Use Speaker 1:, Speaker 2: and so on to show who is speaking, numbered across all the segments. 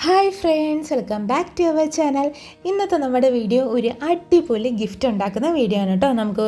Speaker 1: Hi friends, welcome back to our channel. ഇന്നത്തെ നമ്മുടെ video ഒരു അടിപൊളി ഗിഫ്റ്റ് ഉണ്ടാക്കുന്ന വീഡിയോ ആണ് കേട്ടോ. നമുക്ക്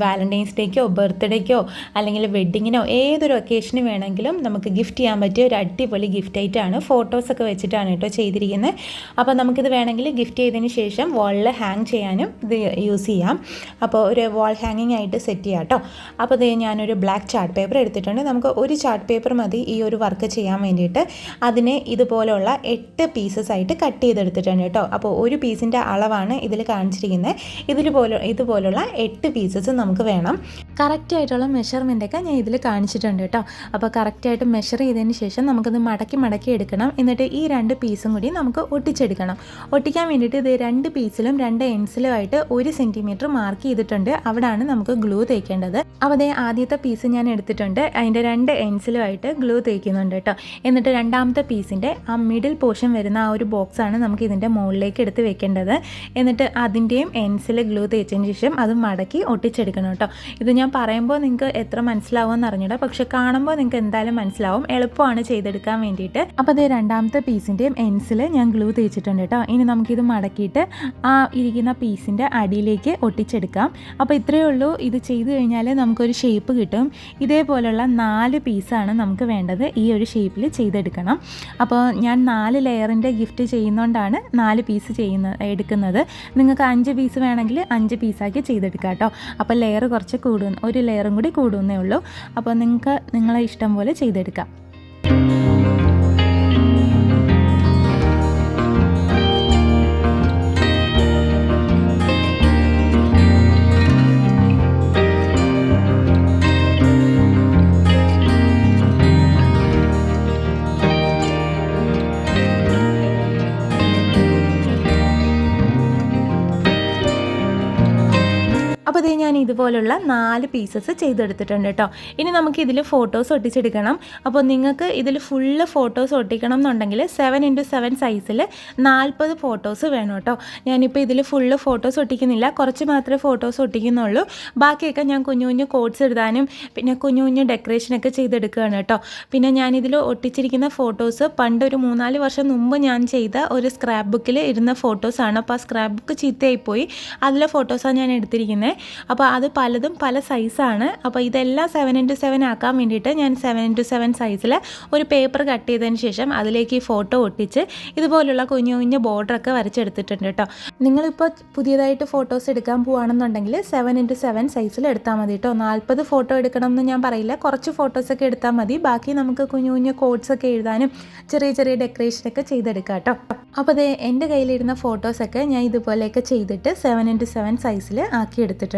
Speaker 1: വാലന്റൈൻസ് ഡേക്കോ ബർത്ത്ഡേക്കോ അല്ലെങ്കിൽ വെഡ്ഡിങ്ങിനോ ഏതൊരു ഒക്കേഷന് വേണമെങ്കിലും നമുക്ക് ഗിഫ്റ്റ് ചെയ്യാൻ പറ്റിയ ഒരു അടിപൊളി ഗിഫ്റ്റ് ആയിട്ടാണ്. ഫോട്ടോസൊക്കെ വെച്ചിട്ടാണ് കേട്ടോ ചെയ്തിരിക്കുന്നത്. അപ്പോൾ നമുക്കിത് വേണമെങ്കിൽ ഗിഫ്റ്റ് ചെയ്തതിന് ശേഷം വാളിൽ ഹാങ് ചെയ്യാനും ഇത് യൂസ് ചെയ്യാം. അപ്പോൾ ഒരു വാൾ ഹാങ്ങിങ് ആയിട്ട് സെറ്റ് ചെയ്യാം കേട്ടോ. അപ്പോൾ ഇത് ഞാനൊരു ബ്ലാക്ക് ചാർട്ട് പേപ്പർ എടുത്തിട്ടുണ്ട്. നമുക്ക് ഒരു ചാർട്ട് പേപ്പർ മതി ഈ ഒരു വർക്ക് ചെയ്യാൻ വേണ്ടിയിട്ട്. അതിനെ ഇതുപോലുള്ള 8 പീസസ് ആയിട്ട് കട്ട് ചെയ്തെടുത്തിട്ടുണ്ട് കേട്ടോ. അപ്പോൾ ഒരു പീസിൻ്റെ അളവാണ് ഇതിൽ കാണിച്ചിരിക്കുന്നത്. ഇതുപോലുള്ള 8 പീസസ് നമുക്ക് വേണം. കറക്റ്റായിട്ടുള്ള മെഷർമെൻറ്റൊക്കെ ഞാൻ ഇതിൽ കാണിച്ചിട്ടുണ്ട് കേട്ടോ. അപ്പോൾ കറക്റ്റായിട്ട് മെഷർ ചെയ്തതിന് ശേഷം നമുക്കത് മടക്കി എടുക്കണം. എന്നിട്ട് ഈ 2 പീസും കൂടി നമുക്ക് ഒട്ടിച്ചെടുക്കണം. ഒട്ടിക്കാൻ വേണ്ടിയിട്ട് ഇത് 2 പീസിലും 2 എൻഡ്സിലുമായിട്ട് 1 സെൻറ്റിമീറ്റർ മാർക്ക് ചെയ്തിട്ടുണ്ട്. അവിടെയാണ് നമുക്ക് ഗ്ലൂ തേക്കേണ്ടത്. അപ്പോൾ അതേ ആദ്യത്തെ പീസ് ഞാൻ എടുത്തിട്ടുണ്ട്. അതിൻ്റെ 2 എൻഡ്സിലുമായിട്ട് ഗ്ലൂ തേക്കുന്നുണ്ട് കേട്ടോ. എന്നിട്ട് രണ്ടാമത്തെ പീസിൻ്റെ ആ മിഡിൽ പോർഷൻ വരുന്ന ആ ഒരു ബോക്സാണ് നമുക്ക് ഇതിൻ്റെ മുകളിലേക്ക് എടുത്ത് വെക്കേണ്ടത്. എന്നിട്ട് അതിൻ്റെയും എൻഡ്സിൽ ഗ്ലൂ തേച്ചതിന് ശേഷം അത് മടക്കി ഒട്ടിച്ചെടുക്കണം കേട്ടോ. ഇത് ഞാൻ പറയുമ്പോൾ നിങ്ങൾക്ക് എത്ര മനസ്സിലാവുമെന്ന് അറിഞ്ഞൂടാ, പക്ഷെ കാണുമ്പോൾ നിങ്ങൾക്ക് എന്തായാലും മനസ്സിലാവും. എളുപ്പമാണ് ചെയ്തെടുക്കാൻ വേണ്ടിയിട്ട്. അപ്പോൾ അത് രണ്ടാമത്തെ പീസിൻ്റെയും എൻഡ്സിൽ ഞാൻ ഗ്ലൂ തേച്ചിട്ടുണ്ട് കേട്ടോ. ഇനി നമുക്കിത് മടക്കിയിട്ട് ആ ഇരിക്കുന്ന പീസിൻ്റെ അടിയിലേക്ക് ഒട്ടിച്ചെടുക്കാം. അപ്പോൾ ഇത്രയേ ഉള്ളൂ. ഇത് ചെയ്ത് കഴിഞ്ഞാൽ നമുക്കൊരു ഷേപ്പ് കിട്ടും. ഇതേപോലുള്ള 4 പീസാണ് നമുക്ക് വേണ്ടത്. ഈ ഒരു ഷേപ്പിൽ ചെയ്തെടുക്കണം. അപ്പോൾ ഞാൻ 4 ലെയറിൻ്റെ ഗിഫ്റ്റ് ചെയ്യുന്നതുകൊണ്ടാണ് 4 പീസ് എടുക്കുന്നത്. നിങ്ങൾക്ക് 5 പീസ് വേണമെങ്കിൽ 5 പീസാക്കി ചെയ്തെടുക്കാം കേട്ടോ. അപ്പോൾ ലെയർ കുറച്ച് ഒരു ലെയറും കൂടി കൂടുന്നേ ഉള്ളൂ. അപ്പോൾ നിങ്ങൾക്ക് നിങ്ങളെ ഇഷ്ടം പോലെ ചെയ്തെടുക്കാം. അപ്പോൾ ഇത് ഞാൻ ഇതുപോലുള്ള 4 പീസസ് ചെയ്തെടുത്തിട്ടുണ്ട് കേട്ടോ. ഇനി നമുക്ക് ഇതിൽ ഫോട്ടോസ് ഒട്ടിച്ചെടുക്കണം. അപ്പോൾ നിങ്ങൾക്ക് ഇതിൽ ഫുള്ള് ഫോട്ടോസ് ഒട്ടിക്കണം എന്നുണ്ടെങ്കിൽ 7x7 സൈസിൽ 40 ഫോട്ടോസ് വേണം കേട്ടോ. ഞാനിപ്പോൾ ഇതിൽ ഫുള്ള് ഫോട്ടോസ് ഒട്ടിക്കുന്നില്ല, കുറച്ച് മാത്രമേ ഫോട്ടോസ് ഒട്ടിക്കുന്നുള്ളൂ. ബാക്കിയൊക്കെ ഞാൻ കുഞ്ഞു കോഡ്സ് എഴുതാനും പിന്നെ കുഞ്ഞു ഡെക്കറേഷനൊക്കെ ചെയ്തെടുക്കുകയാണ് കേട്ടോ. പിന്നെ ഞാനിതിൽ ഒട്ടിച്ചിരിക്കുന്ന ഫോട്ടോസ് പണ്ട് ഒരു 3-4 വർഷം മുമ്പ് ഞാൻ ചെയ്ത ഒരു സ്ക്രാപ്പ് ബുക്കിൽ ഇരുന്ന ഫോട്ടോസാണ്. അപ്പോൾ ആ സ്ക്രാപ്പ് ബുക്ക് ചീത്തയായിപ്പോയി. അതിലെ ഫോട്ടോസാണ് ഞാൻ എടുത്തിരിക്കുന്നത്. അപ്പോൾ അത് പലതും പല സൈസാണ്. അപ്പോൾ ഇതെല്ലാം 7x7 ആക്കാൻ വേണ്ടിയിട്ട് ഞാൻ 7x7 സൈസിൽ ഒരു പേപ്പർ കട്ട് ചെയ്തതിന് ശേഷം അതിലേക്ക് ഈ ഫോട്ടോ ഒട്ടിച്ച് ഇതുപോലുള്ള കുഞ്ഞു ബോർഡറൊക്കെ വരച്ചെടുത്തിട്ടുണ്ട് കേട്ടോ. നിങ്ങളിപ്പോൾ പുതിയതായിട്ട് ഫോട്ടോസ് എടുക്കാൻ പോവുകയാണെന്നുണ്ടെങ്കിൽ 7x7 സൈസിൽ എടുത്താൽ മതി കേട്ടോ. 40 ഫോട്ടോ എടുക്കണം എന്ന് ഞാൻ പറയില്ല, കുറച്ച് ഫോട്ടോസൊക്കെ എടുത്താൽ മതി. ബാക്കി നമുക്ക് കുഞ്ഞു കോഡ്സൊക്കെ എഴുതാനും ചെറിയ ഡെക്കറേഷനൊക്കെ ചെയ്തെടുക്കാം കേട്ടോ. അപ്പോൾ അത് എൻ്റെ കയ്യിലിരുന്ന ഫോട്ടോസൊക്കെ ഞാൻ ഇതുപോലെയൊക്കെ ചെയ്തിട്ട് 7x7 സൈസിൽ ആക്കി എടുത്തിട്ടുണ്ട്.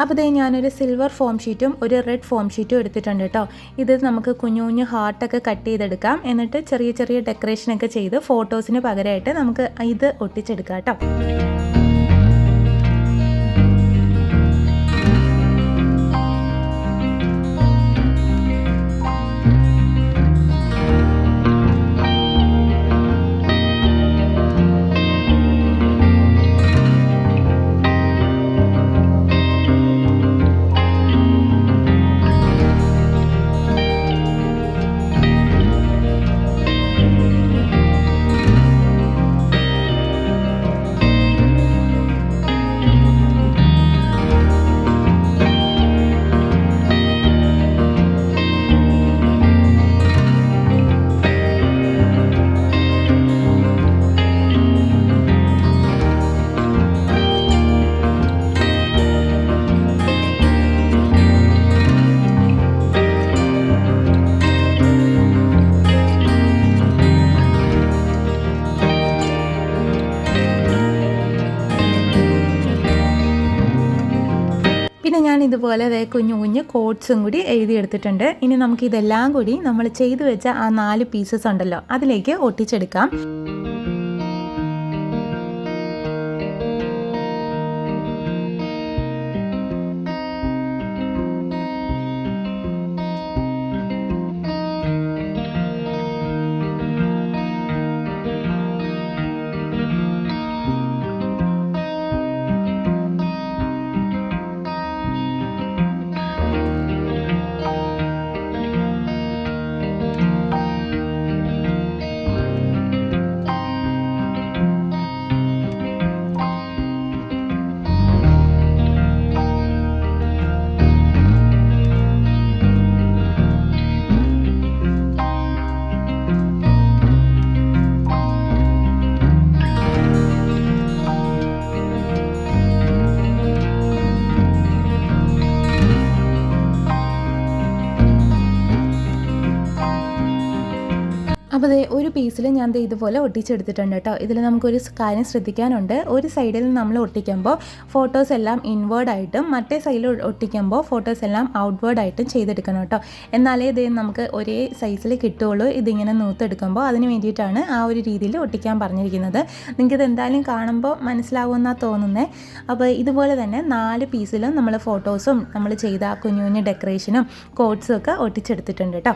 Speaker 1: അപ്പോൾ ഇതേ ഞാനൊരു സിൽവർ ഫോം ഷീറ്റും ഒരു റെഡ് ഫോം ഷീറ്റും എടുത്തിട്ടുണ്ട് കേട്ടോ. ഇത് നമുക്ക് കുഞ്ഞു ഹാർട്ടൊക്കെ കട്ട് ചെയ്തെടുക്കാം. എന്നിട്ട് ചെറിയ ഡെക്കറേഷനൊക്കെ ചെയ്ത് ഫോട്ടോസിന് പകരമായിട്ട് നമുക്ക് ഇത് ഒട്ടിച്ചെടുക്കാം കേട്ടോ. പിന്നെ ഞാൻ ഇതുപോലെ കുഞ്ഞു കോഡ്സും കൂടി എഴുതിയെടുത്തിട്ടുണ്ട്. ഇനി നമുക്കിതെല്ലാം കൂടി നമ്മൾ ചെയ്തു വെച്ച ആ 4 പീസസ് ഉണ്ടല്ലോ അതിലേക്ക് ഒട്ടിച്ചെടുക്കാം. അപ്പോൾ ദേ ഒരു പീസിൽ ഞാൻ ദേ ഇതുപോലെ ഒട്ടിച്ചെടുത്തിട്ടുണ്ട് കേട്ടോ. ഇതിൽ നമുക്കൊരു കാര്യം ശ്രദ്ധിക്കാനുണ്ട്. ഒരു സൈഡിൽ നമ്മൾ ഒട്ടിക്കുമ്പോൾ ഫോട്ടോസ് എല്ലാം ഇൻവേർഡായിട്ടും മറ്റേ സൈഡിൽ ഒട്ടിക്കുമ്പോൾ ഫോട്ടോസ് എല്ലാം ഔട്ട്വേർഡായിട്ടും ചെയ്തെടുക്കണം കേട്ടോ. എന്നാലേ ഇത് നമുക്ക് ഒരേ സൈസിൽ കിട്ടുകയുള്ളൂ. ഇതിങ്ങനെ നൂത്തെടുക്കുമ്പോൾ അതിന് വേണ്ടിയിട്ടാണ് ആ ഒരു രീതിയിൽ ഒട്ടിക്കാൻ പറഞ്ഞിരിക്കുന്നത്. നിങ്ങൾക്കിത് എന്തായാലും കാണുമ്പോൾ മനസ്സിലാവുമെന്നാണ് തോന്നുന്നത്. അപ്പോൾ ഇതുപോലെ തന്നെ 4 പീസിലും നമ്മൾ ഫോട്ടോസും നമ്മൾ ചെയ്ത കുഞ്ഞു കുഞ്ഞു ഡെക്കറേഷനും കോട്ട്സും ഒക്കെ ഒട്ടിച്ചെടുത്തിട്ടുണ്ട് കേട്ടോ.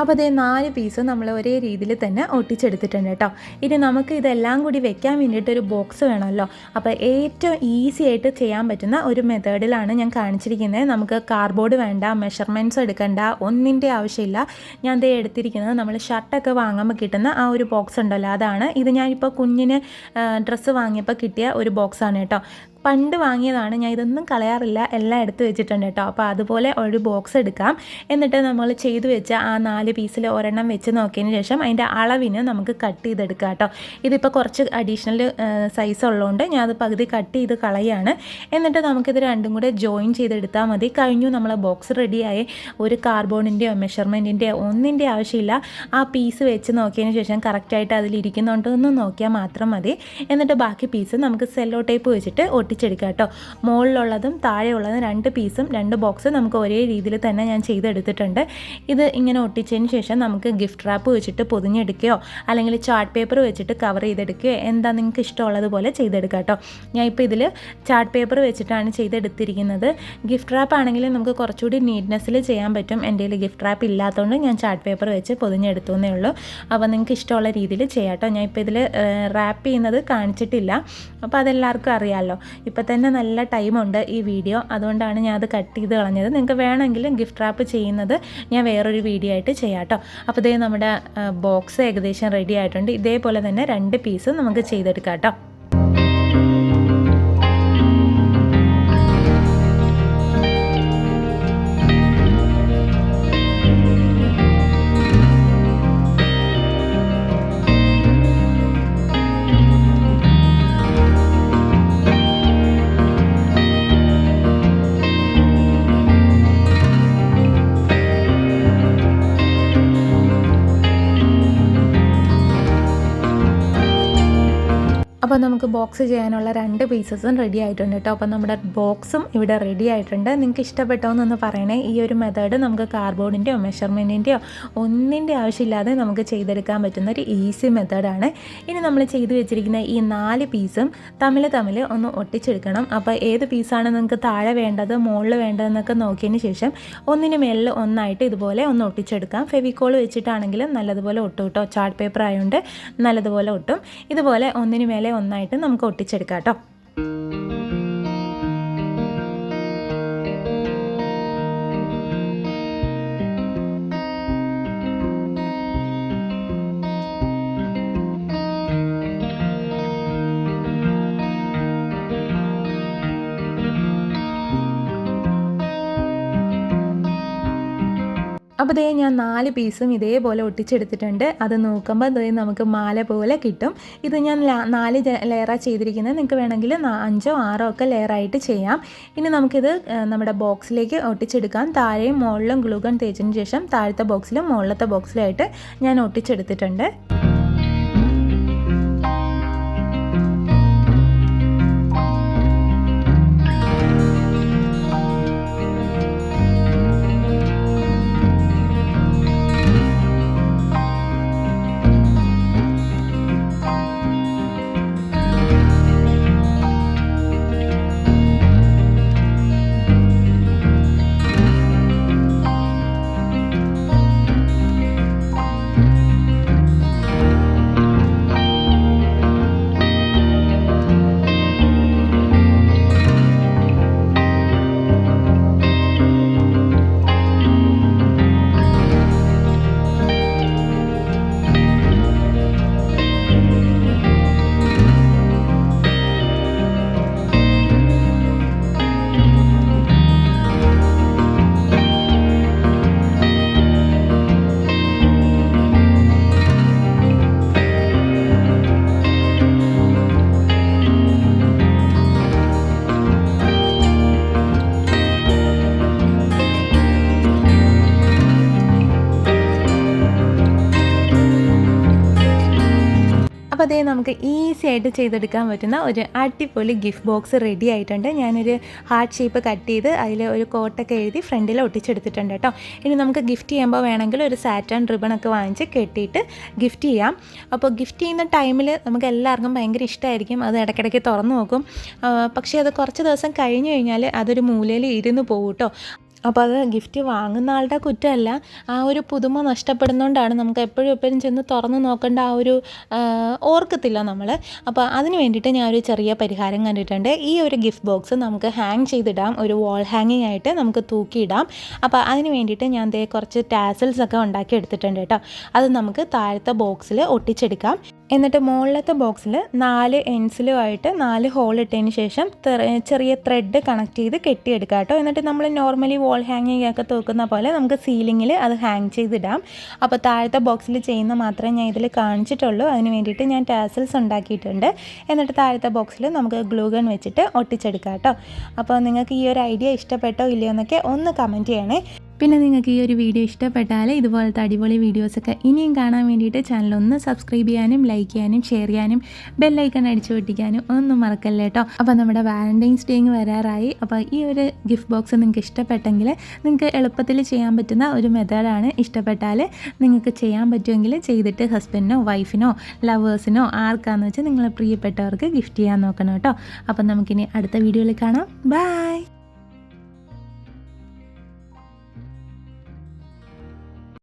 Speaker 1: അപ്പോൾ അതേ 4 പീസ് നമ്മൾ ഒരേ രീതിയിൽ തന്നെ ഒട്ടിച്ചെടുത്തിട്ടുണ്ട് കേട്ടോ. ഇനി നമുക്ക് ഇതെല്ലാം കൂടി വെക്കാൻ വേണ്ടിയിട്ട് ഒരു ബോക്സ് വേണമല്ലോ. അപ്പോൾ ഏറ്റവും ഈസി ആയിട്ട് ചെയ്യാൻ പറ്റുന്ന ഒരു മെത്തേഡിലാണ് ഞാൻ കാണിച്ചിരിക്കുന്നത്. നമുക്ക് കാർഡ്ബോർഡ് വേണ്ട, മെഷർമെൻറ്റ്സ് എടുക്കണ്ട, ഒന്നിൻ്റെ ആവശ്യമില്ല. ഞാൻ ദേ എടുത്തിരിക്കുന്നത് നമ്മൾ ഷർട്ടൊക്കെ വാങ്ങുമ്പോൾ കിട്ടുന്ന ആ ഒരു ബോക്സ് ഉണ്ടല്ലോ, അതാണ്. ഇത് ഞാനിപ്പോൾ കുഞ്ഞിന് ഡ്രസ്സ് വാങ്ങിയപ്പോൾ കിട്ടിയ ഒരു ബോക്സാണ് കേട്ടോ. പണ്ട് വാങ്ങിയതാണ്. ഞാൻ ഇതൊന്നും കളയാറില്ല, എല്ലാം എടുത്ത് വെച്ചിട്ടുണ്ട് കേട്ടോ. അപ്പോൾ അതുപോലെ ഒരു ബോക്സ് എടുക്കാം. എന്നിട്ട് നമ്മൾ ചെയ്ത് വെച്ച ആ 4 പീസിൽ ഒരെണ്ണം വെച്ച് നോക്കിയതിന് ശേഷം അതിൻ്റെ അളവിന് നമുക്ക് കട്ട് ചെയ്തെടുക്കാം കേട്ടോ. ഇതിപ്പോൾ കുറച്ച് അഡീഷണൽ സൈസ് ഉള്ളതുകൊണ്ട് ഞാൻ അത് പകുതി കട്ട് ചെയ്ത് കളയാണ്. എന്നിട്ട് നമുക്കിത് രണ്ടും കൂടെ ജോയിൻ ചെയ്തെടുത്താൽ മതി. കഴിഞ്ഞു, നമ്മളെ ബോക്സ് റെഡിയായി. ഒരു കാർഡ്ബോർഡിൻ്റെയോ മെഷർമെൻറ്റിൻ്റെയോ ഒന്നിൻ്റെ ആവശ്യമില്ല. ആ പീസ് വെച്ച് നോക്കിയതിന് ശേഷം കറക്റ്റായിട്ട് അതിലിരിക്കുന്നുണ്ടോ എന്ന് നോക്കിയാൽ മാത്രം മതി. എന്നിട്ട് ബാക്കി പീസ് നമുക്ക് സെല്ലോ ടേപ്പ് വെച്ചിട്ട് ഒട്ടിച്ചെടുക്കാം കേട്ടോ. മുകളിലുള്ളതും താഴെയുള്ളതും 2 പീസും 2 ബോക്സും നമുക്ക് ഒരേ രീതിയിൽ തന്നെ ഞാൻ ചെയ്തെടുത്തിട്ടുണ്ട്. ഇത് ഇങ്ങനെ ഒട്ടിച്ചതിന് ശേഷം നമുക്ക് ഗിഫ്റ്റ് റാപ്പ് വെച്ചിട്ട് പൊതിഞ്ഞെടുക്കുകയോ അല്ലെങ്കിൽ ചാർട്ട് പേപ്പർ വെച്ചിട്ട് കവർ ചെയ്തെടുക്കുകയോ എന്താ നിങ്ങൾക്ക് ഇഷ്ടമുള്ളതുപോലെ ചെയ്തെടുക്കാം കേട്ടോ. ഞാൻ ഇപ്പോൾ ഇതിൽ ചാർട്ട് പേപ്പർ വെച്ചിട്ടാണ് ചെയ്തെടുത്തിരിക്കുന്നത്. ഗിഫ്റ്റ് റാപ്പ് ആണെങ്കിൽ നമുക്ക് കുറച്ചുകൂടി നീറ്റ്നെസ്സിൽ ചെയ്യാൻ പറ്റും. എൻ്റെ കയ്യിൽ ഗിഫ്റ്റ് റാപ്പ് ഇല്ലാത്തതുകൊണ്ട് ഞാൻ ചാർട്ട് പേപ്പർ വെച്ച് പൊതിഞ്ഞെടുത്തു എന്നേ ഉള്ളൂ. അപ്പോൾ നിങ്ങൾക്ക് ഇഷ്ടമുള്ള രീതിയിൽ ചെയ്യാം കേട്ടോ. ഞാൻ ഇപ്പോൾ ഇതിൽ റാപ്പ് ചെയ്യുന്നത് കാണിച്ചിട്ടില്ല. അപ്പോൾ അതെല്ലാവർക്കും അറിയാമല്ലോ. ഇപ്പോൾ തന്നെ നല്ല ടൈമുണ്ട് ഈ വീഡിയോ, അതുകൊണ്ടാണ് ഞാൻ അത് കട്ട് ചെയ്ത് കളഞ്ഞത്. നിങ്ങൾക്ക് വേണമെങ്കിൽ ഗിഫ്റ്റ് റാപ്പ് ചെയ്യുന്നത് ഞാൻ വേറൊരു വീഡിയോ ആയിട്ട് ചെയ്യാം കേട്ടോ. അപ്പോൾ ഇതേ നമ്മുടെ ബോക്സ് ഏകദേശം റെഡി ആയിട്ടുണ്ട്. ഇതേപോലെ തന്നെ 2 പീസ് നമുക്ക് ചെയ്തെടുക്കാം കേട്ടോ. അപ്പോൾ നമുക്ക് ബോക്സ് ചെയ്യാനുള്ള 2 പീസസും റെഡി ആയിട്ടുണ്ട് കേട്ടോ. അപ്പോൾ നമ്മുടെ ബോക്സും ഇവിടെ റെഡി ആയിട്ടുണ്ട്. നിങ്ങൾക്ക് ഇഷ്ടപ്പെട്ടോ എന്നൊന്ന് പറയണേ. ഈ ഒരു മെത്തേഡ് നമുക്ക് കാർഡ്ബോർഡിൻ്റെയോ മെഷർമെൻറ്റിൻ്റെയോ ഒന്നിൻ്റെ ആവശ്യമില്ലാതെ നമുക്ക് ചെയ്തെടുക്കാൻ പറ്റുന്ന ഒരു ഈസി മെത്തേഡാണ്. ഇനി നമ്മൾ ചെയ്തു വെച്ചിരിക്കുന്ന ഈ 4 പീസും തമ്മിൽ ഒന്ന് ഒട്ടിച്ചെടുക്കണം. അപ്പോൾ ഏത് പീസാണ് നിങ്ങൾക്ക് താഴെ വേണ്ടത് മുകളിൽ വേണ്ടതെന്നൊക്കെ നോക്കിയതിന് ശേഷം ഒന്നിന് മേളിൽ ഒന്നായിട്ട് ഇതുപോലെ ഒന്ന് ഒട്ടിച്ചെടുക്കാം. ഫെവിക്കോൾ വെച്ചിട്ടാണെങ്കിലും നല്ലതുപോലെ ഒട്ടും കേട്ടോ. ചാർട്ട് പേപ്പർ ആയതുകൊണ്ട് നല്ലതുപോലെ ഒട്ടും. ഇതുപോലെ ഒന്നിന് മേലെ ഒന്നായിട്ട് നമുക്ക് ഒട്ടിച്ചെടുക്കാം കേട്ടോ. അപ്പോൾ ഇതേ ഞാൻ 4 പീസും ഇതേപോലെ ഒട്ടിച്ചെടുത്തിട്ടുണ്ട്. അത് നോക്കുമ്പോൾ ഇതേ നമുക്ക് മാല പോലെ കിട്ടും. ഇത് ഞാൻ 4 ലെയറാണ് ചെയ്തിരിക്കുന്നത്. നിങ്ങൾക്ക് വേണമെങ്കിൽ 5ഓ 6ഓ ഒക്കെ ലെയറായിട്ട് ചെയ്യാം. ഇനി നമുക്കിത് നമ്മുടെ ബോക്സിലേക്ക് ഒട്ടിച്ചെടുക്കാം. താഴെയും മുകളിലും ഗ്ലൂ ഗൺ തേച്ചതിന് ശേഷം താഴത്തെ ബോക്സിലും മുകളിലത്തെ ബോക്സിലായിട്ട് ഞാൻ ഒട്ടിച്ചെടുത്തിട്ടുണ്ട്. നമുക്ക് ഈസി ആയിട്ട് ചെയ്തെടുക്കാൻ പറ്റുന്ന ഒരു അടിപൊളി ഗിഫ്റ്റ് ബോക്സ് റെഡി ആയിട്ടുണ്ട്. ഞാനൊരു ഹാർട്ട് ഷേപ്പ് കട്ട് ചെയ്ത് അതിൽ ഒരു കോട്ടൊക്കെ എഴുതി ഫ്രണ്ടിൽ ഒട്ടിച്ചെടുത്തിട്ടുണ്ട് കേട്ടോ. ഇനി നമുക്ക് ഗിഫ്റ്റ് ചെയ്യുമ്പോൾ വേണമെങ്കിൽ ഒരു സാറ്റൻ റിബണൊക്കെ വാങ്ങിച്ച് കെട്ടിയിട്ട് ഗിഫ്റ്റ് ചെയ്യാം. അപ്പോൾ ഗിഫ്റ്റ് ചെയ്യുന്ന ടൈമിൽ നമുക്ക് എല്ലാവർക്കും ഭയങ്കര ഇഷ്ടമായിരിക്കും. അത് ഇടയ്ക്കിടയ്ക്ക് തുറന്നു നോക്കും. പക്ഷേ അത് കുറച്ച് ദിവസം കഴിഞ്ഞ് കഴിഞ്ഞാൽ അതൊരു മൂലയിൽ ഇരുന്ന് പോകും കേട്ടോ. അപ്പോൾ അത് ഗിഫ്റ്റ് വാങ്ങുന്ന ആളുടെ കുറ്റമല്ല, ആ ഒരു പുതുമ നഷ്ടപ്പെടുന്നതുകൊണ്ടാണ്. നമുക്ക് എപ്പോഴും ചെന്ന് തുറന്ന് നോക്കേണ്ട ആ ഒരു ഓർക്കത്തില്ല നമ്മൾ. അപ്പോൾ അതിന് വേണ്ടിയിട്ട് ഞാനൊരു ചെറിയ പരിഹാരം കണ്ടിട്ടുണ്ട്. ഈ ഒരു ഗിഫ്റ്റ് ബോക്സ് നമുക്ക് ഹാങ് ചെയ്തിടാം, ഒരു വാൾ ഹാങ്ങിങ് ആയിട്ട് നമുക്ക് തൂക്കിയിടാം. അപ്പോൾ അതിന് വേണ്ടിയിട്ട് ഞാൻ കുറച്ച് ടാസൽസ് ഒക്കെ ഉണ്ടാക്കി എടുത്തിട്ടുണ്ട് കേട്ടോ. അത് നമുക്ക് താഴത്തെ ബോക്സിൽ ഒട്ടിച്ചെടുക്കാം. എന്നിട്ട് മുകളിലത്തെ ബോക്സിൽ 4 എൻസിലുമായിട്ട് 4 ഹോൾ ഇട്ടതിന് ശേഷം ചെറിയ ത്രെഡ് കണക്ട് ചെയ്ത് കെട്ടിയെടുക്കാം കേട്ടോ. എന്നിട്ട് നമ്മൾ നോർമലി വാൾ ഹാങ്ങിങ് ഒക്കെ തൂക്കുന്ന പോലെ നമുക്ക് സീലിങ്ങിൽ അത് ഹാങ് ചെയ്തിടാം. അപ്പോൾ താഴത്തെ ബോക്സിൽ ചെയ്യുന്ന മാത്രമേ ഞാൻ ഇതിൽ കാണിച്ചിട്ടുള്ളൂ. അതിന് വേണ്ടിയിട്ട് ഞാൻ ടാസൽസ് ഉണ്ടാക്കിയിട്ടുണ്ട്. എന്നിട്ട് താഴത്തെ ബോക്സിൽ നമുക്ക് ഗ്ലൂ ഗൺ വെച്ചിട്ട് ഒട്ടിച്ചെടുക്കാം കേട്ടോ. അപ്പോൾ നിങ്ങൾക്ക് ഈ ഒരു ഐഡിയ ഇഷ്ടപ്പെട്ടോ ഇല്ലയോ എന്നൊക്കെ ഒന്ന് കമൻറ്റ് ചെയ്യണേ. പിന്നെ നിങ്ങൾക്ക് ഈ ഒരു വീഡിയോ ഇഷ്ടപ്പെട്ടാൽ ഇതുപോലത്തെ അടിപൊളി വീഡിയോസൊക്കെ ഇനിയും കാണാൻ വേണ്ടിയിട്ട് ചാനലൊന്ന് സബ്സ്ക്രൈബ് ചെയ്യാനും ലൈക്ക് ചെയ്യാനും ഷെയർ ചെയ്യാനും ബെല്ലൈക്കൺ അടിച്ചു പൊട്ടിക്കാനും ഒന്നും മറക്കല്ലേ കേട്ടോ. അപ്പോൾ നമ്മുടെ വാലന്റൈൻസ് ഡേ വരാറായി. അപ്പോൾ ഈ ഒരു ഗിഫ്റ്റ് ബോക്സ് നിങ്ങൾക്ക് ഇഷ്ടപ്പെട്ടെങ്കിൽ നിങ്ങൾക്ക് എളുപ്പത്തിൽ ചെയ്യാൻ പറ്റുന്ന ഒരു മെത്തേഡാണ്. ഇഷ്ടപ്പെട്ടാൽ നിങ്ങൾക്ക് ചെയ്യാൻ പറ്റുമെങ്കിൽ ചെയ്തിട്ട് ഹസ്ബൻഡിനോ വൈഫിനോ ലവേഴ്സിനോ ആർക്കാന്ന് വെച്ചാൽ നിങ്ങളെ പ്രിയപ്പെട്ടവർക്ക് ഗിഫ്റ്റ് ചെയ്യാൻ നോക്കണം കേട്ടോ. അപ്പം നമുക്കിനി അടുത്ത വീഡിയോയിൽ കാണാം. ബൈ.